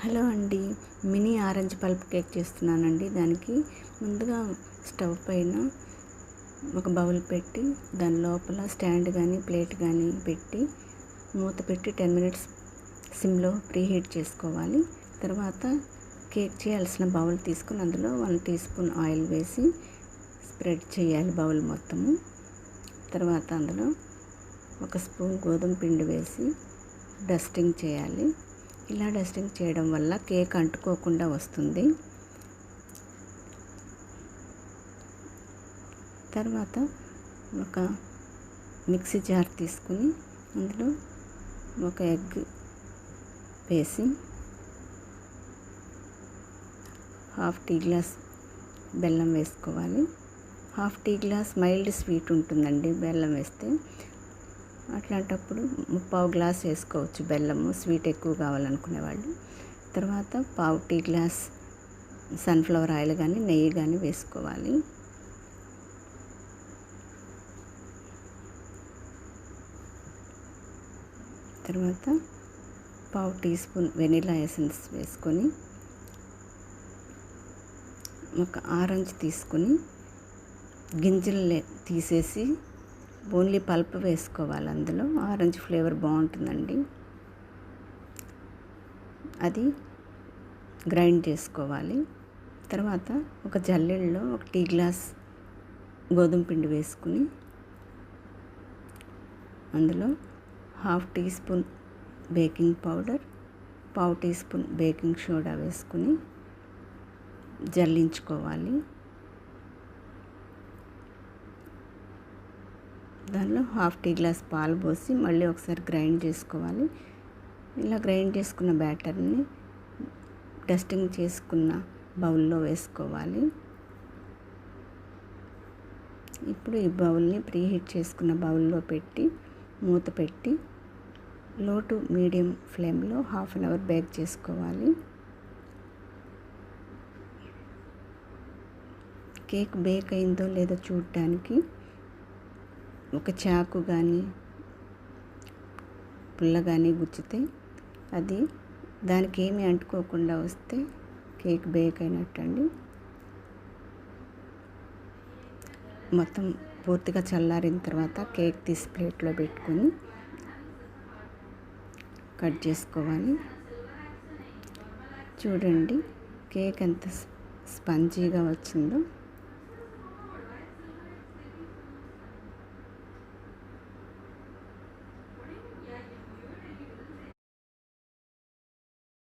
Hello అండి, mini orange pulp cake చేస్తున్నానండి. దానికి ముందుగా స్టవ్ పైన ఒక బౌల్ పెట్టి దాని లోపల స్టాండ్ కానీ ప్లేట్ కానీ పెట్టి మూత పెట్టి 10 మినిట్స్ సిమ్లో ప్రీహీట్ చేసుకోవాలి. తర్వాత కేక్ చేయాల్సిన బౌల్ తీసుకుని అందులో 1 టీ స్పూన్ ఆయిల్ వేసి స్ప్రెడ్ చేయాలి బౌల్ మొత్తము. తర్వాత అందులో 1 స్పూన్ గోధుమ పిండి వేసి డస్టింగ్ చేయాలి. ఇలా డస్టింగ్ చేయడం వల్ల కేక్ అంటుకోకుండా వస్తుంది. తర్వాత ఒక మిక్సీ జార్ తీసుకుని అందులో ఒక ఎగ్ వేసి హాఫ్ టీ గ్లాస్ బెల్లం వేసుకోవాలి. Half tea glass mild sweet ఉంటుందండి బెల్లం వేస్తే. అట్లాంటప్పుడు 1/4 గ్లాస్ వేసుకోవచ్చు బెల్లము, స్వీట్ ఎక్కువ కావాలనుకునే వాళ్ళు. తర్వాత 1/4 టీ గ్లాస్ సన్ఫ్లవర్ ఆయిల్ కానీ నెయ్యి కానీ వేసుకోవాలి. తర్వాత 1/4 టీ స్పూన్ వెనిలా ఎసెన్స్ వేసుకొని ఒక ఆరెంజ్ తీసుకుని గింజలు తీసేసి ఓన్లీ పల్ప్ వేసుకోవాలి. అందులో ఆరెంజ్ ఫ్లేవర్ బాగుంటుందండి. అది గ్రైండ్ చేసుకోవాలి. తర్వాత ఒక జల్లెడలో 1 టీ గ్లాస్ గోధుమ పిండి వేసుకుని అందులో half teaspoon baking powder, 1/4 teaspoon baking soda వేసుకుని జల్లించుకోవాలి. దానిలో హాఫ్ టీ గ్లాస్ పాలు పోసి మళ్ళీ ఒకసారి గ్రైండ్ చేసుకోవాలి. ఇలా గ్రైండ్ చేసుకున్న బ్యాటర్ని డస్టింగ్ చేసుకున్న బౌల్లో వేసుకోవాలి. ఇప్పుడు ఈ బౌల్ని ప్రీహీట్ చేసుకున్న బౌల్లో పెట్టి మూత పెట్టి లో టు మీడియం ఫ్లేమ్లో 1/2 అవర్ బేక్ చేసుకోవాలి. కేక్ బేక్ అయిందో లేదో చూడటానికి ఒక చాకు కానీ పుల్ల కానీ గుచ్చితే అది దానికి ఏమీ అంటుకోకుండా వస్తే కేక్ బేక్ అయినట్టండి. మొత్తం పూర్తిగా చల్లారిన తర్వాత కేక్ తీసి ప్లేట్లో పెట్టుకొని కట్ చేసుకోవాలి. చూడండి కేక్ ఎంత స్పంజీగా వచ్చిందో.